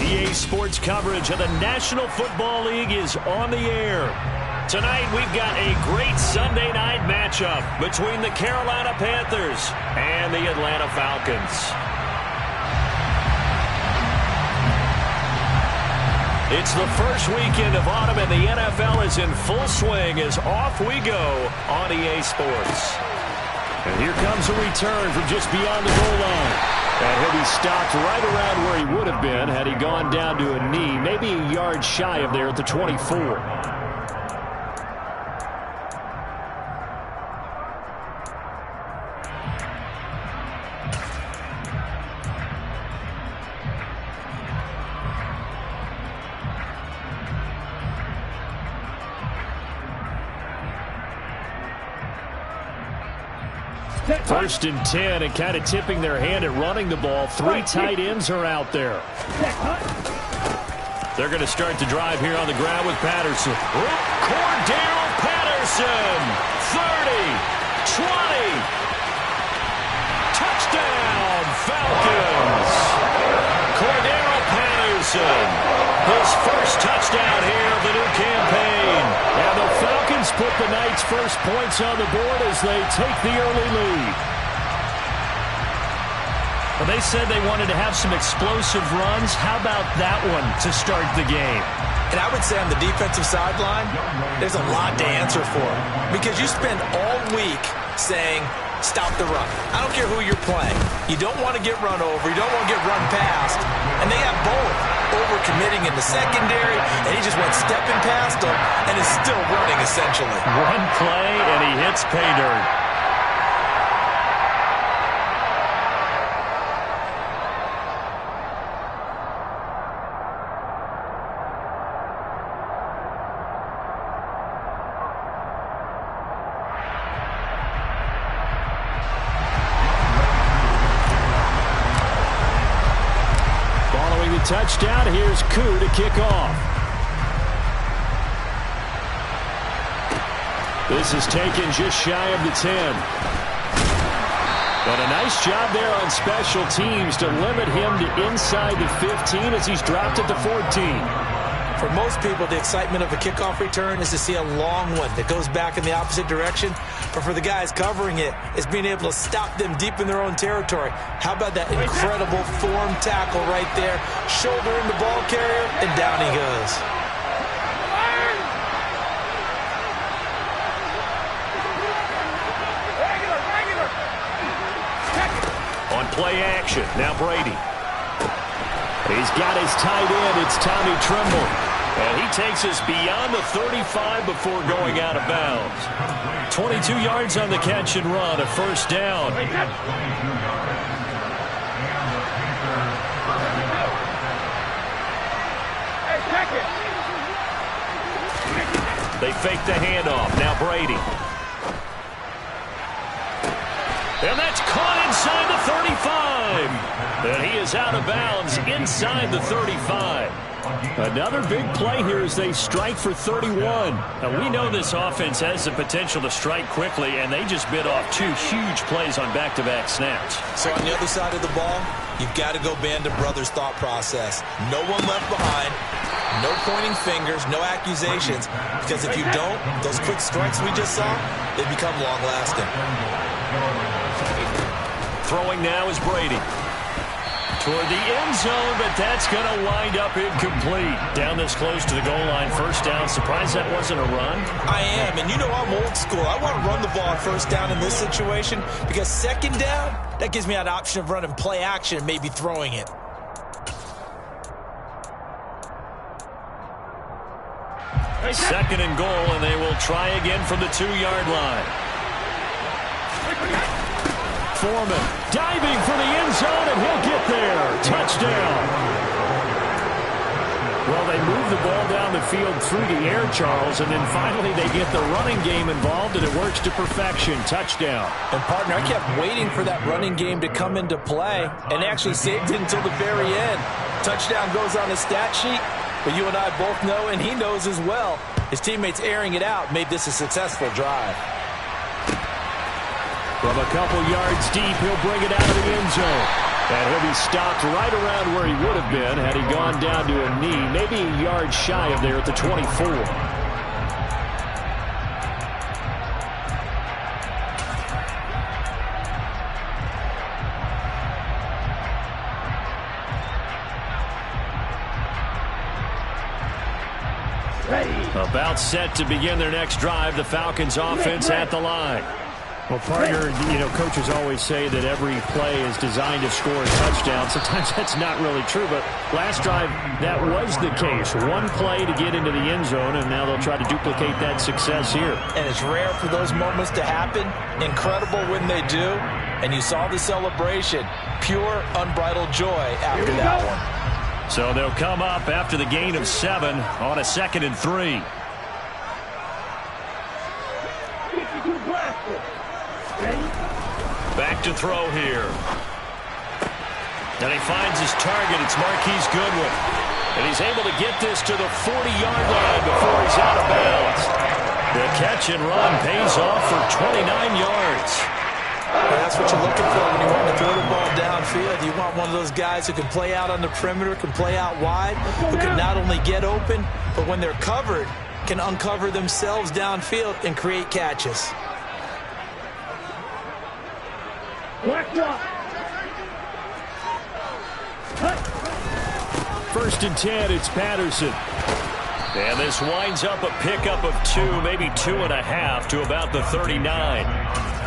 EA Sports coverage of the National Football League is on the air. Tonight we've got a great Sunday night matchup between the Carolina Panthers and the Atlanta Falcons. It's the first weekend of autumn and the NFL is in full swing as off we go on EA Sports. And here comes a return from just beyond the goal line. And he'll be stopped right around where he would have been had he gone down to a knee, maybe a yard shy of there at the 24. First and 10 and kind of tipping their hand at running the ball. Three tight ends are out there. They're going to start the drive here on the ground with Patterson. Cordero Patterson, 30, 20. Touchdown, Falcons. Cordero Patterson, his first touchdown here of the new campaign. And the Falcons put the Knights' first points on the board as they take the early lead. Well, they said they wanted to have some explosive runs. How about that one to start the game? And I would say on the defensive sideline, there's a lot to answer for. Because you spend all week saying, stop the run. I don't care who you're playing. You don't want to get run over. You don't want to get run past. And they have both. Over-committing in the secondary, and he just went stepping past him and is still running, essentially. One play, and he hits pay dirt. Touchdown. Here's Koo to kick off. This is taken just shy of the 10. But a nice job there on special teams to limit him to inside the 15 as he's dropped at the 14. For most people, the excitement of a kickoff return is to see a long one that goes back in the opposite direction. But for the guys covering it, it's being able to stop them deep in their own territory. How about that incredible form tackle right there? Shoulder in the ball carrier, and down he goes. On play action, now Brady. He's got his tight end. It's Tommy Tremble. And he takes us beyond the 35 before going out of bounds. 22 yards on the catch and run, a first down. They fake the handoff. Now Brady. And that's caught inside the 35. And he is out of bounds inside the 35. Another big play here as they strike for 31. Now, we know this offense has the potential to strike quickly, and they just bit off two huge plays on back-to-back snaps. So on the other side of the ball, you've got to go Band of Brothers thought process. No one left behind. No pointing fingers, no accusations. Because if you don't, those quick strikes we just saw, they become long-lasting. Throwing now is Brady. Toward the end zone, but that's going to wind up incomplete. Down this close to the goal line, first down. Surprised that wasn't a run? I am, and you know I'm old school. I want to run the ball on first down in this situation because second down, that gives me an option of running play action and maybe throwing it. Second and goal, and they will try again from the 2-yard line. Foreman diving for the end zone, and he'll get there. Touchdown. Well, they move the ball down the field through the air, Charles, and then finally they get the running game involved, and it works to perfection. Touchdown. And, partner, I kept waiting for that running game to come into play and actually saved it until the very end. Touchdown goes on the stat sheet, but you and I both know, and he knows as well, his teammates airing it out made this a successful drive. From a couple yards deep, he'll bring it out of the end zone. And he'll be stopped right around where he would have been had he gone down to a knee, maybe a yard shy of there at the 24. About set to begin their next drive. The Falcons offense at the line. Well, partner, coaches always say that every play is designed to score a touchdown. Sometimes that's not really true, but last drive, that was the case. One play to get into the end zone, and now they'll try to duplicate that success here. And it's rare for those moments to happen. Incredible when they do. And you saw the celebration. Pure, unbridled joy after that one. So they'll come up after the gain of 7 on a 2nd and 3. Back to throw here. And he finds his target. It's Marquise Goodwin. And he's able to get this to the 40-yard line before he's out of bounds. The catch and run pays off for 29 yards. Well, that's what you're looking for when you want to throw the ball downfield. You want one of those guys who can play out on the perimeter, can play out wide, who can not only get open, but when they're covered, can uncover themselves downfield and create catches. First and 10, it's Patterson. And this winds up a pickup of 2, maybe 2.5 to about the 39.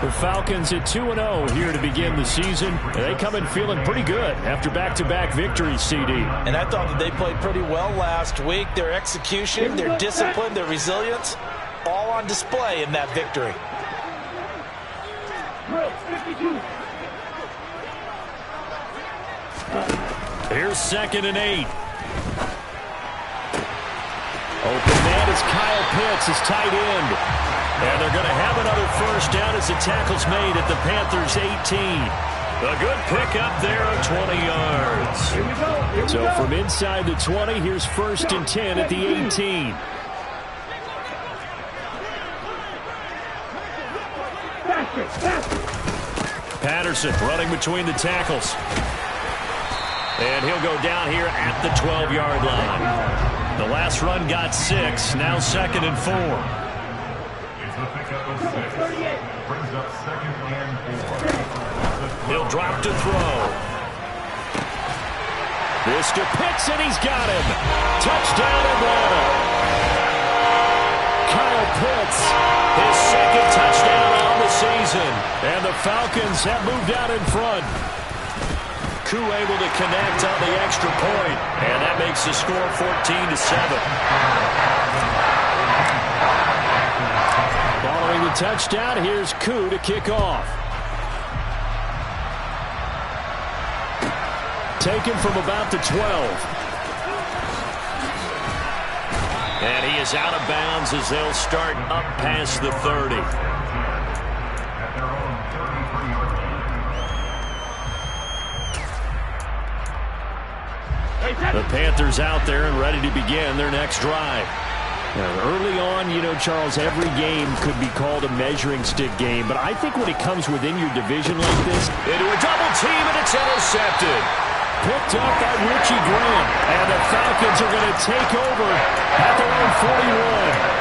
The Falcons at 2-0 here to begin the season. They come in feeling pretty good after back-to-back victories, CD. And I thought that they played pretty well last week. Their execution, their discipline, their resilience, all on display in that victory. Here's 2nd and 8. Open man is Kyle Pitts, his tight end. And they're going to have another first down as the tackle's made at the Panthers' 18. A good pickup there of 20 yards. Here we go. So from inside the 20, here's 1st and 10 at the 18. Patterson running between the tackles. And he'll go down here at the 12-yard line. The last run got 6, now 2nd and 4. He'll drop to throw. This to Pitts, and he's got him. Touchdown, Atlanta. Kyle Pitts, his 2nd touchdown on the season. And the Falcons have moved out in front. Koo able to connect on the extra point, and that makes the score 14-7. Following the touchdown, here's Koo to kick off. Taken from about the 12. And he is out of bounds as they'll start up past the 30. The Panthers out there and ready to begin their next drive. Now, early on, Charles, every game could be called a measuring stick game, but I think when it comes within your division like this, into a double team, and it's intercepted. Picked up by Richie Graham, and the Falcons are going to take over at their own 41.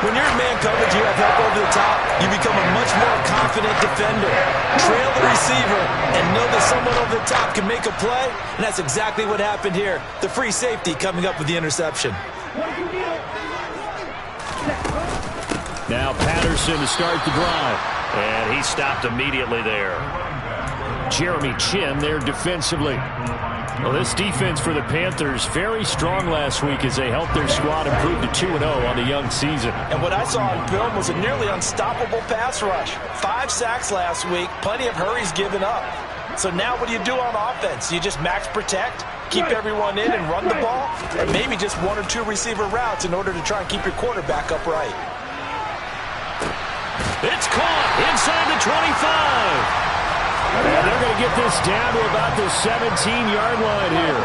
When you're in man coverage, you have help over the top, you become a much more confident defender. Trail the receiver and know that someone over the top can make a play, and that's exactly what happened here. The free safety coming up with the interception. Now Patterson to start the drive, and he stopped immediately there. Jeremy Chin there defensively. Well, this defense for the Panthers, very strong last week as they helped their squad improve to 2-0 on the young season. And what I saw on film was a nearly unstoppable pass rush. 5 sacks last week, plenty of hurries given up. So now what do you do on offense? You just max protect, keep everyone in and run the ball, or maybe just 1 or 2 receiver routes in order to try and keep your quarterback upright. It's caught inside the 25. And they're going to get this down to about the 17-yard line here.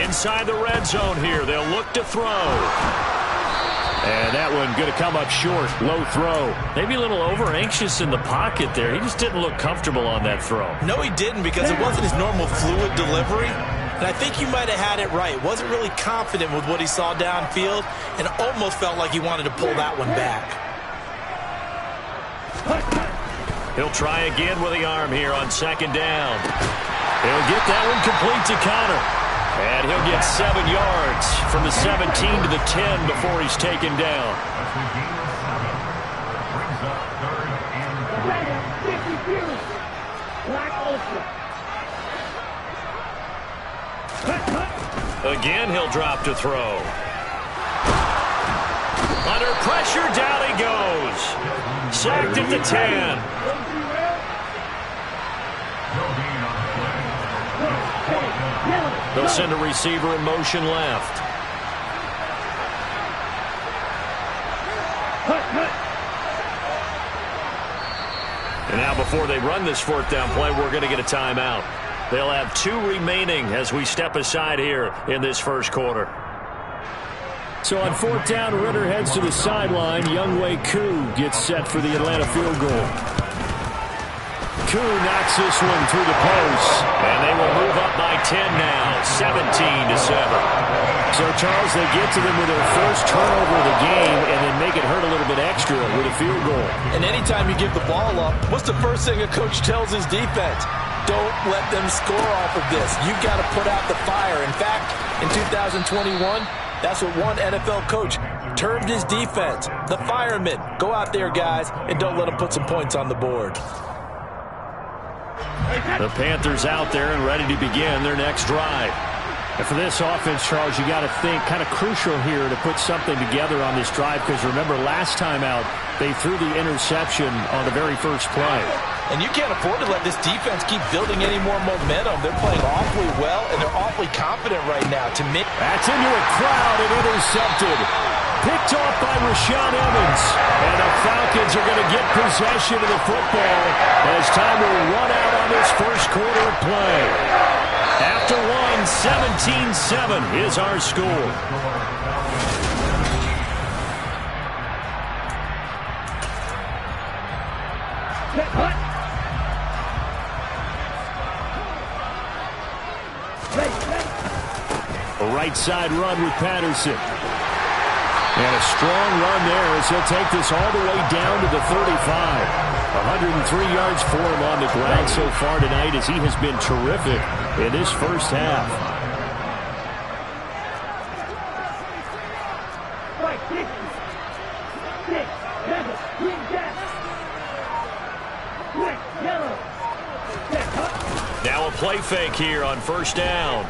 Inside the red zone here. They'll look to throw. And that one going to come up short. Low throw. Maybe a little over-anxious in the pocket there. He just didn't look comfortable on that throw. No, he didn't, because it wasn't his normal fluid delivery. And I think you might have had it right. Wasn't really confident with what he saw downfield and almost felt like he wanted to pull that one back. He'll try again with the arm here on second down. He'll get that one complete to Connor. And he'll get 7 yards from the 17 to the 10 before he's taken down. Again, he'll drop to throw. Under pressure, down he goes. Sacked at the 10. They'll send a receiver in motion left. And now before they run this fourth down play, we're going to get a timeout. They'll have 2 remaining as we step aside here in this first quarter. So on fourth down, Ritter heads to the sideline. Younghoe Koo gets set for the Atlanta field goal. Koo knocks this one through the post. And they will move up by 10 now, 17-7. So, Charles, they get to them with their first turnover of the game and then make it hurt a little bit extra with a field goal. And anytime you give the ball up, what's the first thing a coach tells his defense? Don't let them score off of this. You've got to put out the fire. In fact, in 2021, that's what one NFL coach termed his defense. The firemen. Go out there, guys, and don't let them put some points on the board. The Panthers out there and ready to begin their next drive. And for this offense, Charles, you got to think kind of crucial here to put something together on this drive, because remember last time out they threw the interception on the very first play. And you can't afford to let this defense keep building any more momentum. They're playing awfully well, and they're awfully confident right now. That's into a crowd and intercepted. Picked off by Rashaan Evans. And the Falcons are going to get possession of the football as time will run out on this first quarter of play. After one, 17-7 is our score. A right side run with Patterson. And a strong run there as he'll take this all the way down to the 35. 103 yards for him on the ground so far tonight as he has been terrific in this first half. Now a play fake here on first down.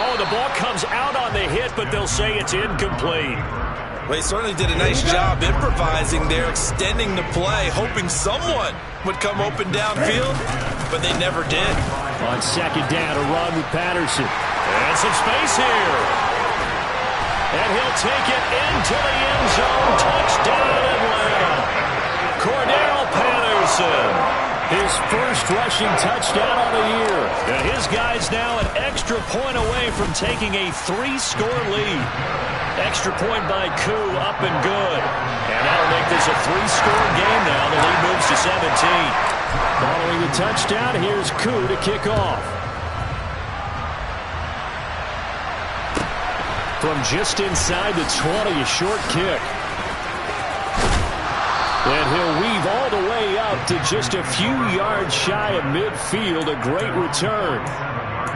Oh, the ball comes out on the hit, but they'll say it's incomplete. Well, he certainly did a nice job improvising there, extending the play, hoping someone would come open downfield, but they never did. On second down, a run with Patterson. And some space here. And he'll take it into the end zone. Touchdown, Atlanta. Cordell Patterson. His first rushing touchdown on the year. And his guy's now an extra point away from taking a 3-score lead. Extra point by Koo, up and good. And that'll make this a 3-score game now. The lead moves to 17. Following the touchdown, here's Koo to kick off. From just inside the 20, a short kick. And he'll weave all the way up to just a few yards shy of midfield. A great return.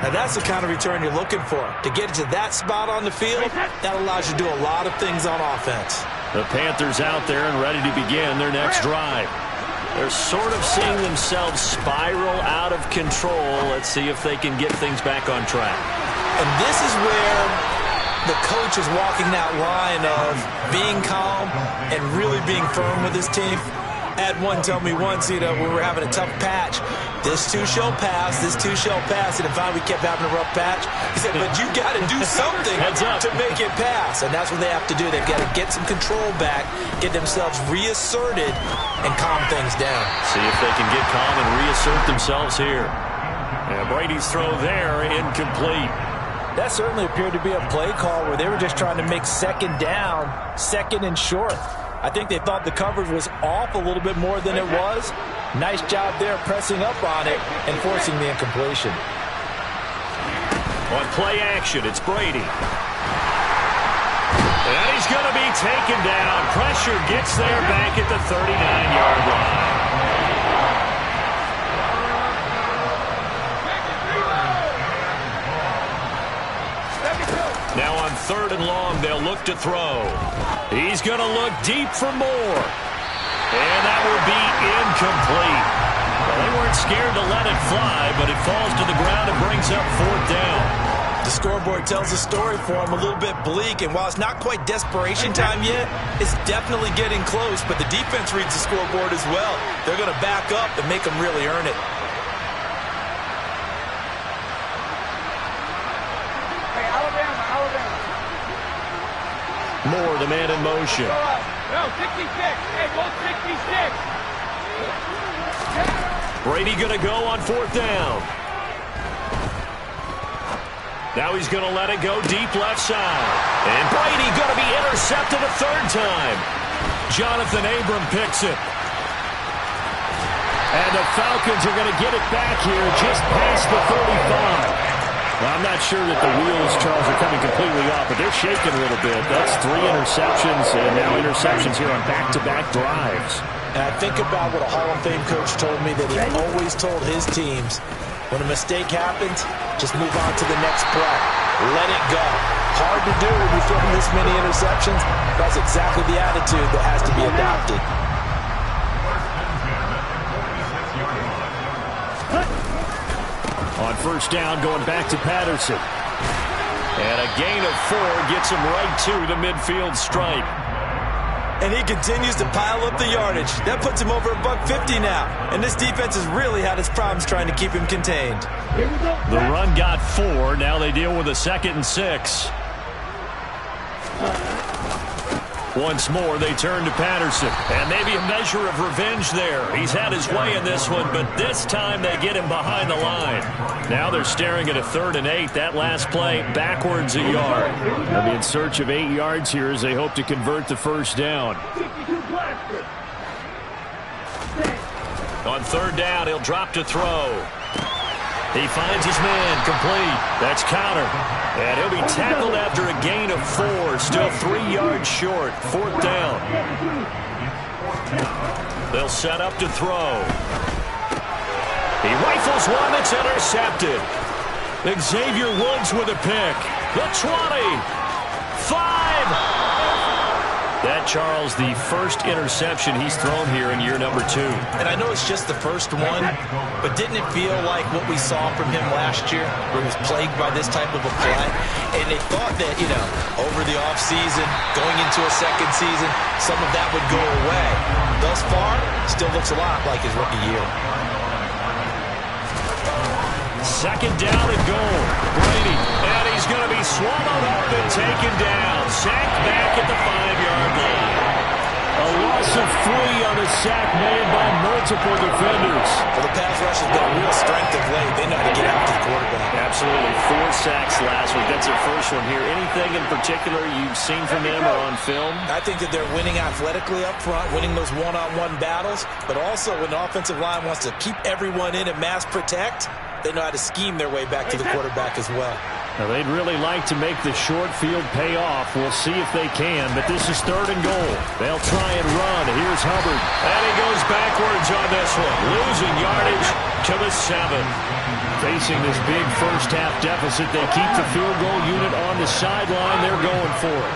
Now that's the kind of return you're looking for. To get to that spot on the field, that allows you to do a lot of things on offense. The Panthers out there and ready to begin their next drive. They're sort of seeing themselves spiral out of control. Let's see if they can get things back on track. And this is where the coach is walking that line of being calm and really being firm with his team. I had one tell me once, when we were having a tough patch, this too shall pass, this too shall pass. And finally we kept having a rough patch. He said, but you got to do something to make it pass. And that's what they have to do. They've got to get some control back, get themselves reasserted, and calm things down. See if they can get calm and reassert themselves here. And Brady's throw there, incomplete. That certainly appeared to be a play call where they were just trying to make second down, second and short. I think they thought the coverage was off a little bit more than it was. Nice job there pressing up on it and forcing the incompletion. On play action, it's Brady. And he's going to be taken down. Pressure gets there back at the 39-yard line. Now on 3rd and long, they'll look to throw. He's going to look deep for more. And that will be incomplete. Well, they weren't scared to let it fly, but it falls to the ground and brings up 4th down. The scoreboard tells a story for him, a little bit bleak, and while it's not quite desperation time yet, it's definitely getting close, but the defense reads the scoreboard as well. They're going to back up and make them really earn it. Moore, the man in motion. No, 66. Hey, go 66. Brady going to go on 4th down. Now he's going to let it go deep left side. And Brady going to be intercepted a 3rd time. Jonathan Abram picks it. And the Falcons are going to get it back here just past the 35. Well, I'm not sure that the wheels, Charles, are coming completely off, but they're shaking a little bit. That's 3 interceptions, and now interceptions here on back-to-back drives. And I think about what a Hall of Fame coach told me that he always told his teams, when a mistake happens, just move on to the next play. Let it go. Hard to do when you throw this many interceptions. That's exactly the attitude that has to be adopted. On 1st down, going back to Patterson. And a gain of 4 gets him right to the midfield stripe. And he continues to pile up the yardage. That puts him over $150 now. And this defense has really had its problems trying to keep him contained. The run got 4. Now they deal with a 2nd and 6. Once more, they turn to Patterson. And maybe a measure of revenge there. He's had his way in this one, but this time they get him behind the line. Now they're staring at a 3rd and 8. That last play, backwards a yard. They'll be in search of 8 yards here as they hope to convert the 1st down. On 3rd down, he'll drop to throw. He finds his man, complete. That's Connor. And he'll be tackled after a gain of 4. Still 3 yards short. 4th down. They'll set up to throw. He rifles one that's intercepted. Xavier Woods with a pick. The 20. 5. That, Charles, the first interception he's thrown here in year number 2. And I know it's just the first one, but didn't it feel like what we saw from him last year, where he was plagued by this type of a play? And they thought that, over the offseason, going into a 2nd season, some of that would go away. Thus far, still looks a lot like his rookie year. 2nd down and goal. Brady, and he's going to be swallowed up and taken down. Sacked back at the 5-yard line. A loss of 3 on a sack made by multiple defenders. Well, the pass rush has been a real strength of late. They know how to get out to the quarterback. Absolutely. 4 sacks last week. That's their first one here. Anything in particular you've seen from them or on film? I think that they're winning athletically up front, winning those one-on-one battles, but also when the offensive line wants to keep everyone in and mass protect, they know how to scheme their way back to the quarterback as well. Now, they'd really like to make the short field pay off. We'll see if they can, but this is 3rd and goal. They'll try and run. Here's Hubbard. And he goes backwards on this one, losing yardage to the 7. Facing this big first-half deficit, they keep the field goal unit on the sideline. They're going for it.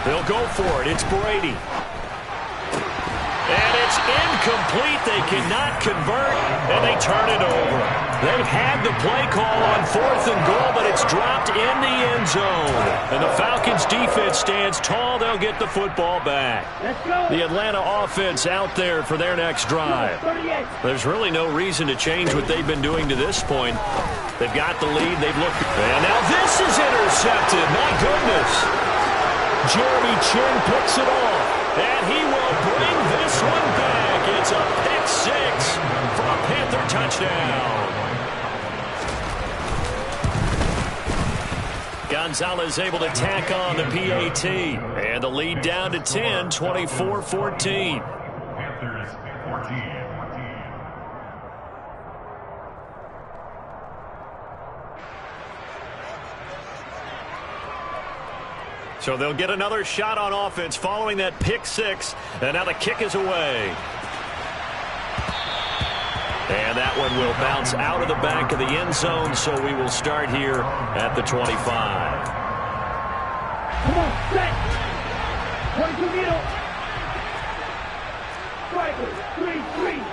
They'll go for it. It's Brady. And it's incomplete. They cannot convert, and they turn it over. They've had the play call on 4th and goal, but it's dropped in the end zone. And the Falcons' defense stands tall. They'll get the football back. The Atlanta offense out there for their next drive. There's really no reason to change what they've been doing to this point. They've got the lead. They've looked. And now this is intercepted. My goodness. Jeremy Chin picks it off, and he will bring this one back. It's a pick six for a Panther touchdown. Gonzalez able to tack on the PAT, and the lead down to 10, 24-14. Panthers 14. So they'll get another shot on offense following that pick six, and now the kick is away. And that one will bounce out of the back of the end zone, so we will start here at the 25. Come on, set. 22 middle. Strikers, 3-3.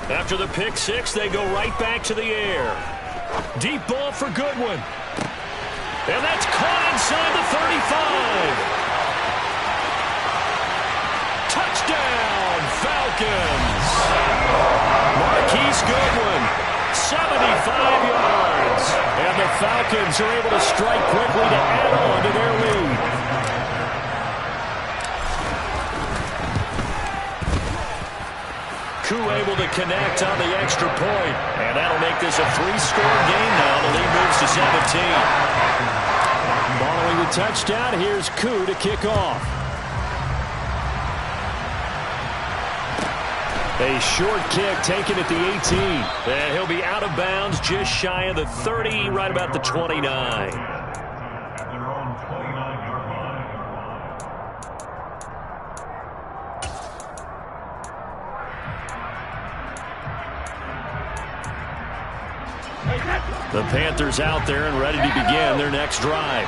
After the pick six, they go right back to the air. Deep ball for Goodwin. And that's caught inside the 35. Touchdown, Falcons. Marquise Goodwin, 75 yards. And the Falcons are able to strike quickly to add on to their lead. Koo able to connect on the extra point. And that'll make this a three-score game now. The lead moves to 17. Following the touchdown, here's Koo to kick off. A short kick taken at the 18. And he'll be out of bounds just shy of the 30, right about the 29. At their own 29-yard line. The Panthers out there and ready to begin their next drive.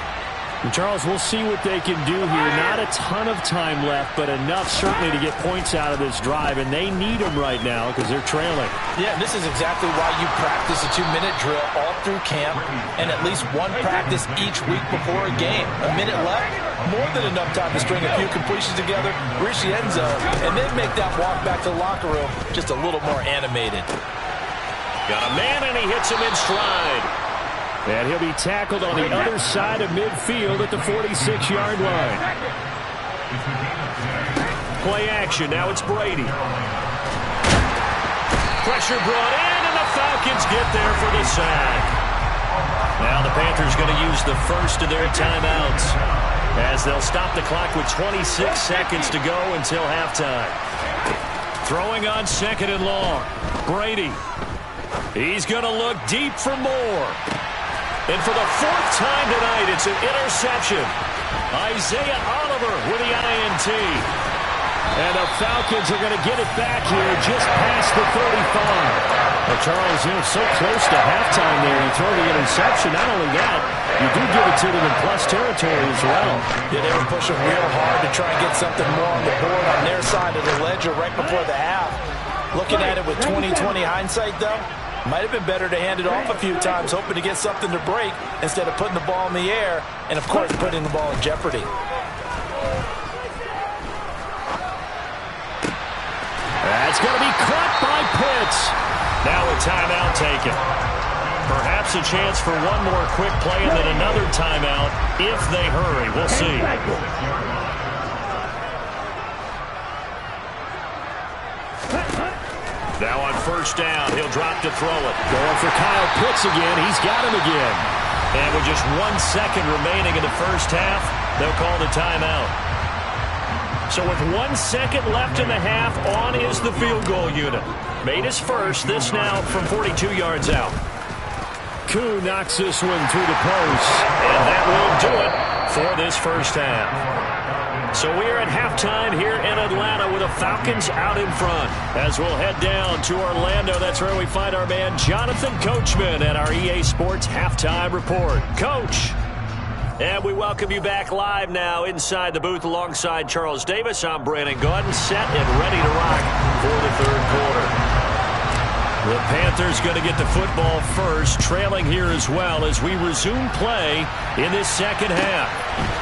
And Charles, we'll see what they can do here. Not a ton of time left, but enough certainly to get points out of this drive, and they need them right now because they're trailing. Yeah, this is exactly why you practice a 2-minute drill all through camp and at least one practice each week before a game. A minute left, more than enough time to string a few completions together, reach the end zone, and then make that walk back to the locker room just a little more animated. Got a man, and he hits him in stride. And he'll be tackled on the other side of midfield at the 46-yard line. Play action. Now it's Brady. Pressure brought in, and the Falcons get there for the sack. Now the Panthers going to use the first of their timeouts as they'll stop the clock with 26 seconds to go until halftime. Throwing on second and long. Brady. He's going to look deep for more. And for the fourth time tonight, it's an interception. Isaiah Oliver with the INT. And the Falcons are going to get it back here just past the 35. Well, Charles, so close to halftime there. You throw the interception. Not only that, you do give it to them in plus territory as well. Yeah, they were pushing real hard to try and get something more on the board on their side of the ledger right before the half. Looking at it with 20/20 hindsight, though, might have been better to hand it off a few times, hoping to get something to break instead of putting the ball in the air and, of course, putting the ball in jeopardy. That's going to be caught by Pitts. Now a timeout taken. Perhaps a chance for one more quick play and then another timeout if they hurry. We'll see. Now on first down, he'll drop to throw it. Going for Kyle Pitts again. He's got him again. And with just 1 second remaining in the first half, they'll call the timeout. So with 1 second left in the half, on is the field goal unit. Made his first, this now from 42 yards out. Koo knocks this one through the post. And that will do it for this first half. So we are at halftime here in Atlanta with the Falcons out in front. As we'll head down to Orlando, that's where we find our man Jonathan Coachman at our EA Sports Halftime Report. Coach! And we welcome you back live now inside the booth alongside Charles Davis. I'm Brandon Gordon, set and ready to rock for the third quarter. The Panthers going to get the football first, trailing here as well as we resume play in this second half.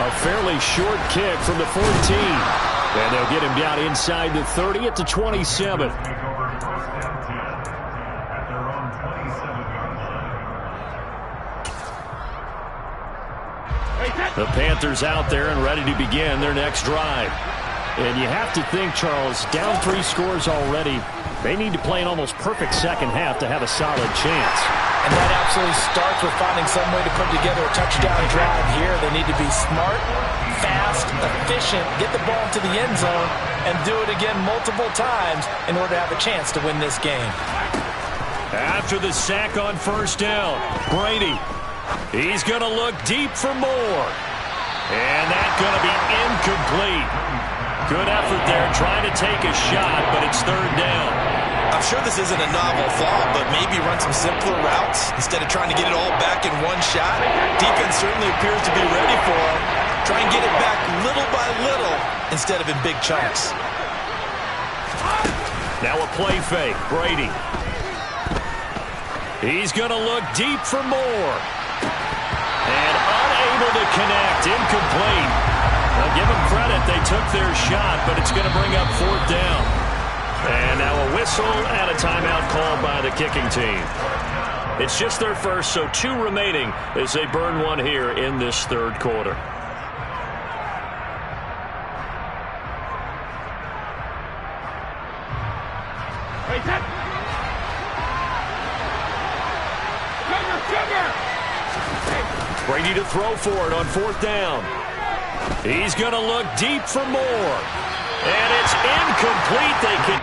A fairly short kick from the 14. And they'll get him down inside the 30 at the 27. The Panthers out there and ready to begin their next drive. And you have to think, Charles, down 3 scores already. They need to play an almost perfect second half to have a solid chance. And that absolutely starts with finding some way to put together a touchdown drive here. They need to be smart, fast, efficient, get the ball to the end zone, and do it again multiple times in order to have a chance to win this game. After the sack on first down, Brady. He's going to look deep for more. And that's going to be incomplete. Good effort there trying to take a shot, but it's third down. I'm sure this isn't a novel thought, but maybe run some simpler routes instead of trying to get it all back in one shot. Defense certainly appears to be ready for him. Try and get it back little by little instead of in big chunks. Now a play fake. Brady. He's going to look deep for more. And unable to connect. Incomplete. Now give them credit. They took their shot, but it's going to bring up fourth down. And now a whistle and a timeout called by the kicking team. It's just their first, so 2 remaining as they burn one here in this third quarter. Brady to throw for it on fourth down. He's going to look deep for more. And it's incomplete. They can